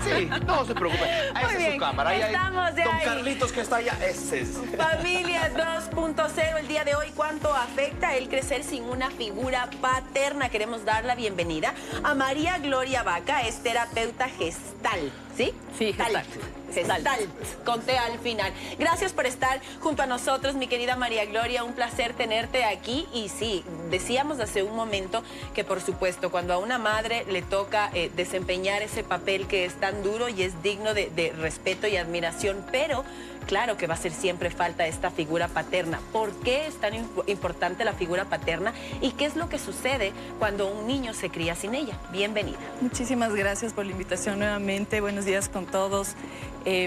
Sí, no se preocupe. Ahí está su cámara. Ahí estamos de Don ahí. Carlitos que está allá, ese es. Familia 2.0, el día de hoy, ¿cuánto afecta el crecer sin una figura paterna? Queremos dar la bienvenida a María Gloria Vaca, es terapeuta gestal, ¿sí? Sí, Gestalt. Gestalt, conté al final. Gracias por estar junto a nosotros, mi querida María Gloria, un placer tenerte aquí. Y sí, decíamos hace un momento que por supuesto cuando a una madre le toca desempeñar ese papel que es tan duro y es digno de respeto y admiración, pero claro que va a hacer siempre falta esta figura paterna. ¿Por qué es tan importante la figura paterna y qué es lo que sucede cuando un niño se cría sin ella? Bienvenida. Muchísimas gracias por la invitación nuevamente. Buenos días con todos.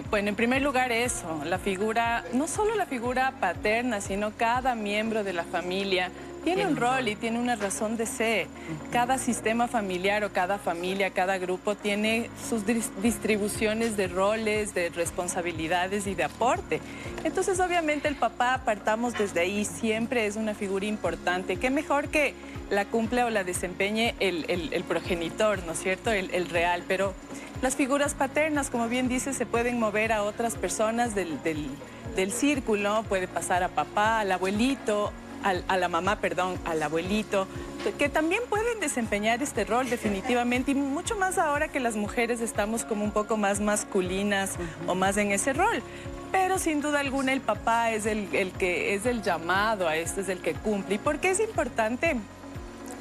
Bueno, en primer lugar eso, la figura, no solo la figura paterna, sino cada miembro de la familia tiene un rol y tiene una razón de ser. Cada sistema familiar o cada familia, cada grupo tiene sus distribuciones de roles, de responsabilidades y de aporte. Entonces, obviamente, el papá, partamos desde ahí, siempre es una figura importante. Qué mejor que la cumpla o la desempeñe el progenitor, ¿no es cierto? El real, pero las figuras paternas, como bien dice, se pueden mover a otras personas del círculo, puede pasar a papá, al abuelito, a la mamá, perdón, al abuelito, que también pueden desempeñar este rol definitivamente, y mucho más ahora que las mujeres estamos como un poco más masculinas o más en ese rol. Pero sin duda alguna el papá es el que es el llamado a esto, es el que cumple. ¿Y por qué es importante?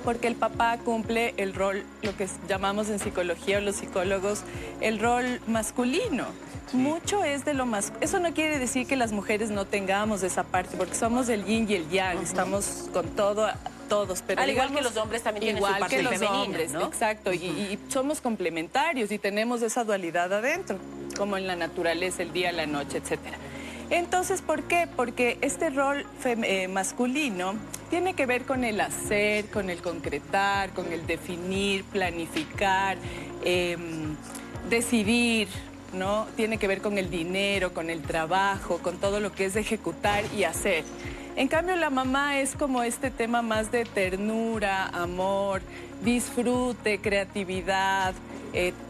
Porque el papá cumple el rol, lo que llamamos en psicología o los psicólogos, el rol masculino. Sí. Mucho es de lo masculino. Eso no quiere decir que las mujeres no tengamos esa parte, porque somos el yin y el yang, estamos con todo, todos. Pero al igual que los hombres también tienen su parte femenina, igual que los hombres, ¿no? Exacto, y somos complementarios y tenemos esa dualidad adentro, como en la naturaleza, el día, la noche, etcétera. Entonces, ¿por qué? Porque este rol masculino tiene que ver con el hacer, con el concretar, con el definir, planificar, decidir, ¿no? Tiene que ver con el dinero, con el trabajo, con todo lo que es ejecutar y hacer. En cambio, la mamá es como este tema más de ternura, amor, disfrute, creatividad,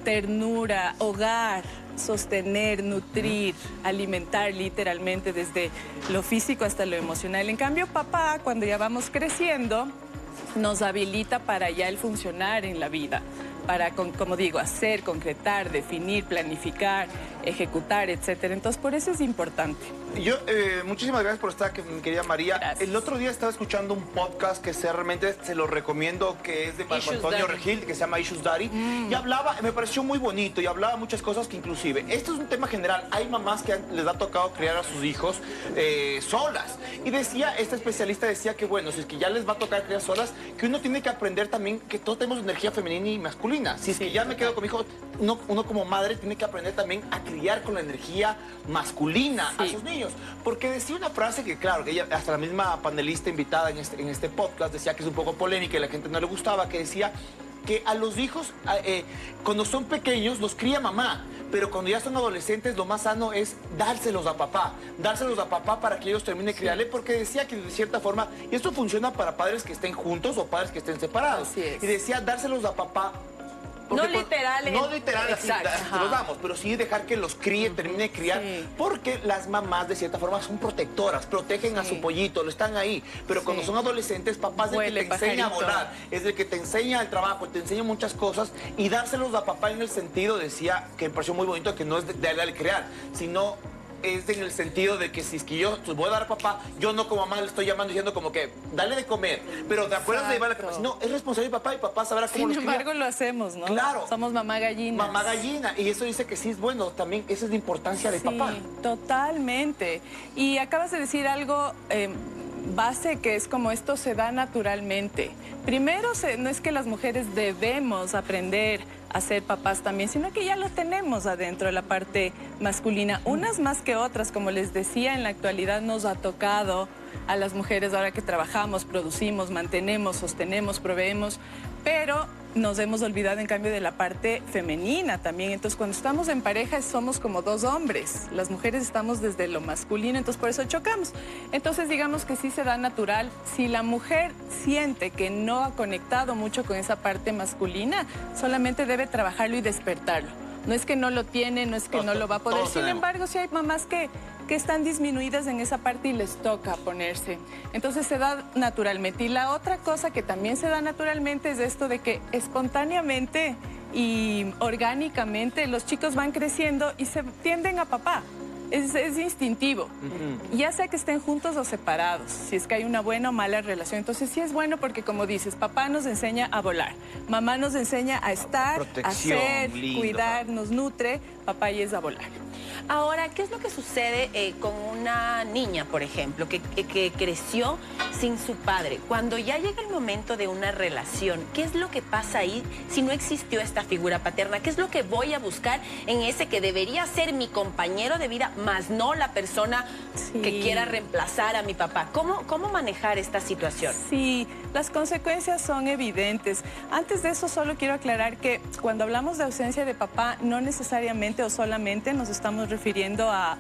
ternura, hogar, sostener, nutrir, alimentar literalmente desde lo físico hasta lo emocional. En cambio, papá, cuando ya vamos creciendo, nos habilita para ya el funcionar en la vida, para, como digo, hacer, concretar, definir, planificar, ejecutar, etcétera. Entonces, por eso es importante. Yo, muchísimas gracias por estar aquí, mi querida María. Gracias. El otro día estaba escuchando un podcast que realmente se lo recomiendo, que es de Marco Antonio Regil, que se llama Issues Daddy. Y hablaba, me pareció muy bonito, y hablaba muchas cosas que inclusive, esto es un tema general, hay mamás que les ha tocado criar a sus hijos solas. Y decía, esta especialista decía que bueno, si es que ya les va a tocar criar solas, que uno tiene que aprender también que todos tenemos energía femenina y masculina. Si es que ya me quedo con mi hijo, uno como madre tiene que aprender también a criar con la energía masculina a sus niños. Porque decía una frase que, claro, que ella, hasta la misma panelista invitada en este podcast, decía que es un poco polémica y a la gente no le gustaba, que decía que a los hijos, cuando son pequeños, los cría mamá, pero cuando ya son adolescentes, lo más sano es dárselos a papá para que ellos terminen de criarle, porque decía que de cierta forma, y esto funciona para padres que estén juntos o padres que estén separados, y decía dárselos a papá. No literal. No literal, así los damos, pero sí dejar que los críe, termine de criar, porque las mamás de cierta forma son protectoras, protegen a su pollito, lo están ahí, pero cuando son adolescentes, papá es el que te enseña a volar, es el que te enseña el trabajo, te enseña muchas cosas, y dárselos a papá en el sentido, decía, que me pareció muy bonito, que no es de darle al crear, sino es en el sentido de que si es que yo te voy a dar a papá, yo no como mamá le estoy llamando diciendo como que dale de comer, pero te acuerdas de llevar a la cama. No, es responsabilidad de papá y papá sabrá cómo los cría. Sin embargo, lo hacemos, ¿no? Claro. Somos mamá gallina. Mamá gallina, y eso dice que sí es bueno, también esa es la importancia de papá. Totalmente. Y acabas de decir algo base, que es como esto se da naturalmente. Primero, no es que las mujeres debemos aprender a ser papás también, sino que ya lo tenemos adentro de la parte masculina. Unas más que otras, como les decía, en la actualidad nos ha tocado a las mujeres ahora que trabajamos, producimos, mantenemos, sostenemos, proveemos, pero nos hemos olvidado en cambio de la parte femenina también. Entonces cuando estamos en pareja somos como dos hombres, las mujeres estamos desde lo masculino, entonces por eso chocamos. Entonces digamos que sí se da natural. Si la mujer siente que no ha conectado mucho con esa parte masculina, solamente debe trabajarlo y despertarlo. No es que no lo tiene, no es que no lo va a poder. Sin embargo, sí hay mamás que están disminuidas en esa parte y les toca ponerse. Entonces se da naturalmente. Y la otra cosa que también se da naturalmente es esto de que espontáneamente y orgánicamente los chicos van creciendo y se tienden a papá. Es instintivo, ya sea que estén juntos o separados, si es que hay una buena o mala relación. Entonces sí es bueno porque, como dices, papá nos enseña a volar, mamá nos enseña a estar, a ser, cuidar, nos nutre, papá y es a volar. Ahora, ¿qué es lo que sucede con una niña, por ejemplo, que creció sin su padre? Cuando ya llega el momento de una relación, ¿qué es lo que pasa ahí si no existió esta figura paterna? ¿Qué es lo que voy a buscar en ese que debería ser mi compañero de vida, más no la persona que quiera reemplazar a mi papá? ¿Cómo manejar esta situación? Sí, las consecuencias son evidentes. Antes de eso, solo quiero aclarar que cuando hablamos de ausencia de papá, no necesariamente o solamente nos estamos refiriendo a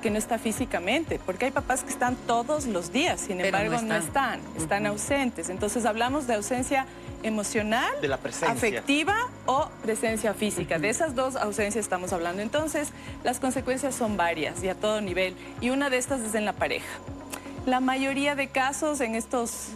que no está físicamente, porque hay papás que están todos los días, sin embargo no están ausentes. Entonces hablamos de ausencia emocional, de la presencia afectiva o presencia física. De esas dos ausencias estamos hablando. Entonces las consecuencias son varias y a todo nivel, y una de estas es en la pareja. La mayoría de casos en estas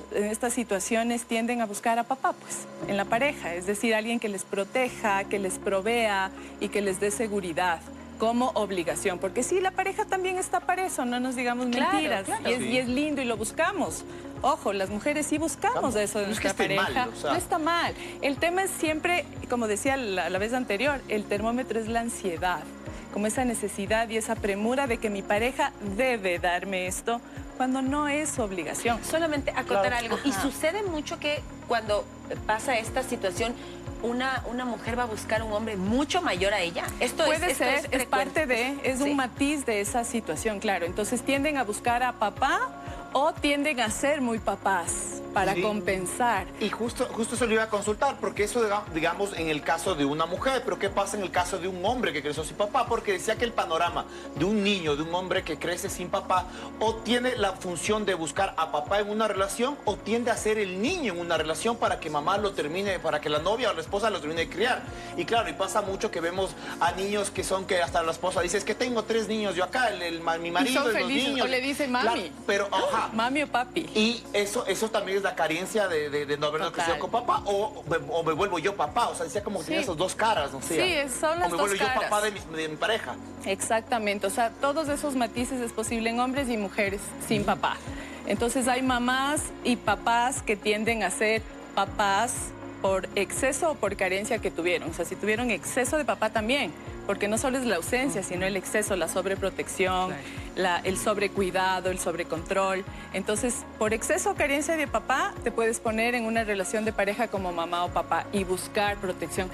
situaciones tienden a buscar a papá, pues, en la pareja. Es decir, alguien que les proteja, que les provea y que les dé seguridad como obligación. Porque sí, la pareja también está para eso, no nos digamos mentiras. Claro. Y es lindo y lo buscamos. Ojo, las mujeres sí buscamos eso de nuestra pareja. Mal, o sea. No está mal. El tema es siempre, como decía la vez anterior, el termómetro es la ansiedad. Como esa necesidad y esa premura de que mi pareja debe darme esto, cuando no es su obligación. Solamente acotar algo. Y sucede mucho que cuando pasa esta situación, una mujer va a buscar un hombre mucho mayor a ella. Puede ser, es parte de, es un matiz de esa situación, claro. Entonces tienden a buscar a papá o tienden a ser muy papás para compensar. Y justo eso lo iba a consultar, porque eso, digamos, en el caso de una mujer, pero ¿qué pasa en el caso de un hombre que creció sin papá? Porque decía que el panorama de un niño, de un hombre que crece sin papá, o tiene la función de buscar a papá en una relación, o tiende a ser el niño en una relación para que mamá lo termine, para que la novia o la esposa lo termine de criar. Y claro, y pasa mucho que vemos a niños que hasta la esposa dice, es que tengo 3 niños yo acá, mi marido, y son felices, los niños. O le dice mami. Claro, pero, mami o papi. Y eso también es la carencia de no haber crecido con papá, o me vuelvo yo papá. O sea, decía como que tenía esas dos caras, ¿no? Sí, son las dos caras. O me vuelvo yo papá de mi pareja. Exactamente, o sea, todos esos matices es posible en hombres y mujeres sin papá. Entonces hay mamás y papás que tienden a ser papás por exceso o por carencia que tuvieron. O sea, si tuvieron exceso de papá también, porque no solo es la ausencia, sino el exceso, la sobreprotección, el sobrecuidado, el sobrecontrol. Entonces, por exceso o carencia de papá, te puedes poner en una relación de pareja como mamá o papá y buscar protección.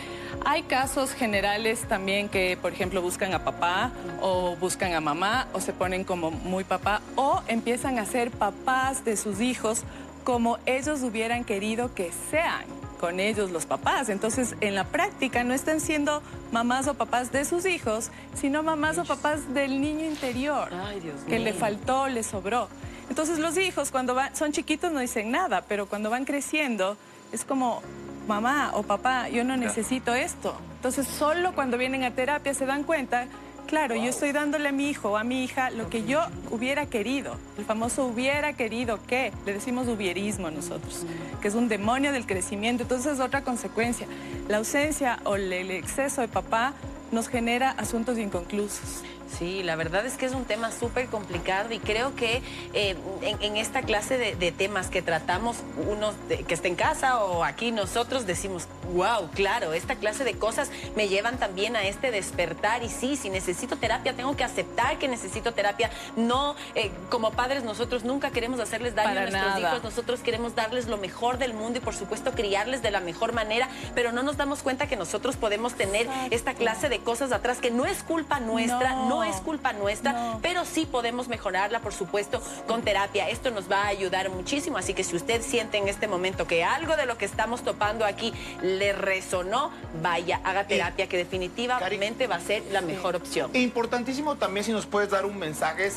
Hay casos generales también que, por ejemplo, buscan a papá o buscan a mamá o se ponen como muy papá o empiezan a ser papás de sus hijos como ellos hubieran querido que sean con ellos los papás. Entonces, en la práctica no están siendo mamás o papás de sus hijos, sino mamás o papás del niño interior. Ay, Dios mío. Que le faltó, le sobró. Entonces, los hijos cuando son chiquitos no dicen nada, pero cuando van creciendo es como, mamá o papá, yo no necesito esto. Entonces, solo cuando vienen a terapia se dan cuenta, claro, yo estoy dándole a mi hijo o a mi hija lo que yo hubiera querido. El famoso hubiera querido que, le decimos hubierismo nosotros, que es un demonio del crecimiento. Entonces es otra consecuencia. La ausencia o el exceso de papá nos genera asuntos inconclusos. Sí, la verdad es que es un tema súper complicado y creo que en esta clase de temas que tratamos, uno que está en casa o aquí nosotros decimos, wow, claro, esta clase de cosas me llevan también a este despertar y sí, si necesito terapia tengo que aceptar que necesito terapia. No, como padres nosotros nunca queremos hacerles daño a nuestros hijos, nosotros queremos darles lo mejor del mundo y por supuesto criarles de la mejor manera, pero no nos damos cuenta que nosotros podemos tener esta clase de cosas atrás que no es culpa nuestra, no no es culpa nuestra, pero sí podemos mejorarla, por supuesto, con terapia. Esto nos va a ayudar muchísimo, así que si usted siente en este momento que algo de lo que estamos topando aquí le resonó, vaya, haga terapia, que definitivamente va a ser la mejor opción. Importantísimo también si nos puedes dar un mensaje,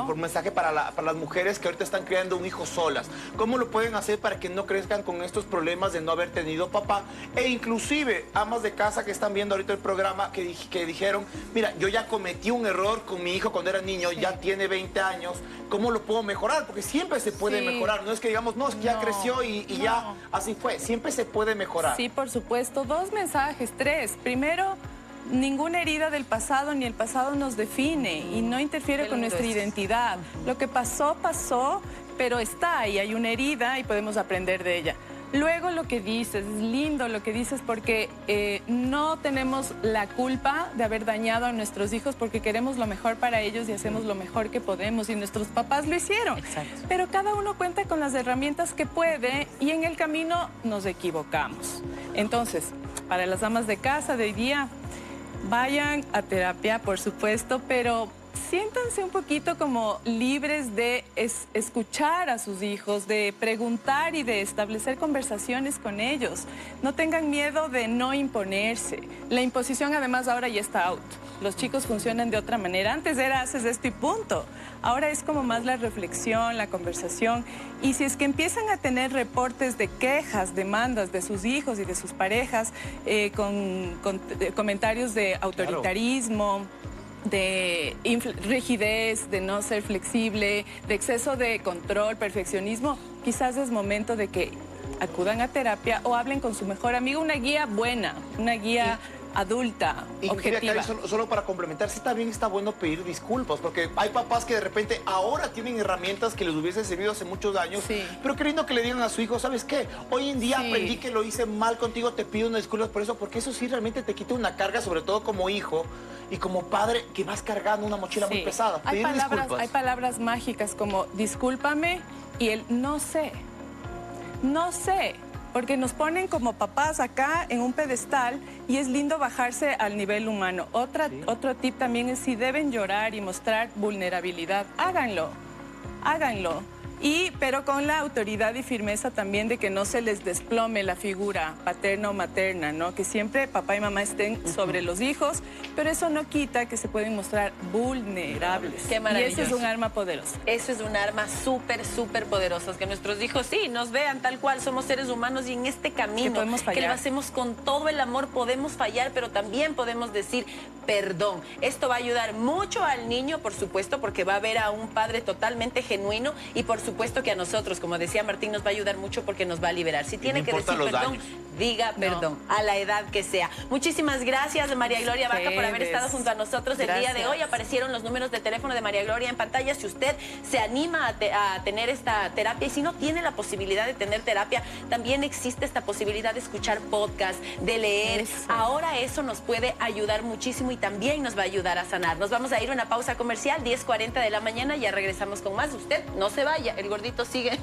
por mensaje para las mujeres que ahorita están criando un hijo solas. ¿Cómo lo pueden hacer para que no crezcan con estos problemas de no haber tenido papá? E inclusive amas de casa que están viendo ahorita el programa que dijeron, mira, yo ya cometí un error con mi hijo cuando era niño, ya tiene 20 años, ¿cómo lo puedo mejorar? Porque siempre se puede mejorar, no es que digamos, no, es que ya creció y ya así fue, siempre se puede mejorar. Sí, por supuesto, 2 mensajes, 3. Primero, ninguna herida del pasado ni el pasado nos define y no interfiere con nuestra identidad. Lo que pasó, pasó, pero está ahí, hay una herida y podemos aprender de ella. Luego lo que dices, es lindo lo que dices porque no tenemos la culpa de haber dañado a nuestros hijos porque queremos lo mejor para ellos y hacemos lo mejor que podemos y nuestros papás lo hicieron. Exacto. Pero cada uno cuenta con las herramientas que puede y en el camino nos equivocamos. Entonces, para las amas de casa de hoy día, vayan a terapia, por supuesto, pero siéntanse un poquito como libres de escuchar a sus hijos, de preguntar y de establecer conversaciones con ellos. No tengan miedo de no imponerse. La imposición además ahora ya está out. Los chicos funcionan de otra manera. Antes era haces esto y punto. Ahora es como más la reflexión, la conversación. Y si es que empiezan a tener reportes de quejas, demandas de sus hijos y de sus parejas con comentarios de autoritarismo, de rigidez, de no ser flexible, de exceso de control, perfeccionismo, quizás es momento de que acudan a terapia o hablen con su mejor amigo, una guía buena, una guía adulta, objetiva. Cari, solo para complementar, sí también está bueno pedir disculpas, porque hay papás que de repente ahora tienen herramientas que les hubiesen servido hace muchos años, pero qué lindo que le digan a su hijo, ¿sabes qué? Hoy en día aprendí que lo hice mal contigo, te pido unas disculpas por eso, porque eso sí realmente te quita una carga, sobre todo como hijo y como padre, que vas cargando una mochila muy pesada. Hay palabras mágicas como discúlpame y el no sé, porque nos ponen como papás acá en un pedestal y es lindo bajarse al nivel humano. Otro tip también es si deben llorar y mostrar vulnerabilidad, háganlo. Pero con la autoridad y firmeza también de que no se les desplome la figura paterna o materna, ¿no? Que siempre papá y mamá estén sobre los hijos, pero eso no quita que se pueden mostrar vulnerables. Qué maravilloso. Y eso es un arma poderosa. Eso es un arma súper, súper poderosa. Que nuestros hijos sí nos vean tal cual, somos seres humanos y en este camino que lo hacemos con todo el amor, podemos fallar, pero también podemos decir perdón. Esto va a ayudar mucho al niño, por supuesto, porque va a ver a un padre totalmente genuino y por supuesto que a nosotros, como decía Martín, nos va a ayudar mucho porque nos va a liberar. Si tiene que decir perdón, diga perdón, a la edad que sea. Muchísimas gracias, María Gloria Vaca, por haber estado junto a nosotros el día de hoy. Aparecieron los números de teléfono de María Gloria en pantalla. Si usted se anima a tener esta terapia y si no tiene la posibilidad de tener terapia, también existe esta posibilidad de escuchar podcast, de leer. Ahora eso nos puede ayudar muchísimo y también nos va a ayudar a sanar. Nos vamos a ir a una pausa comercial, 10:40 de la mañana, ya regresamos con más. Usted no se vaya, el gordito sigue.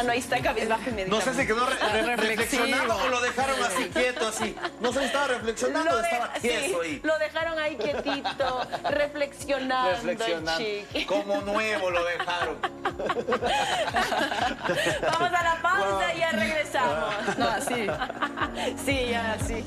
No, ahí está cabizbajo y meditando. No sé si quedó reflexionando o lo dejaron así quieto, así. No sé si estaba reflexionando o estaba quieto ahí. Lo dejaron ahí quietito, reflexionando. Chiqui. Como nuevo lo dejaron. Vamos a la pausa y ya regresamos. No, así. Sí, ya, sí.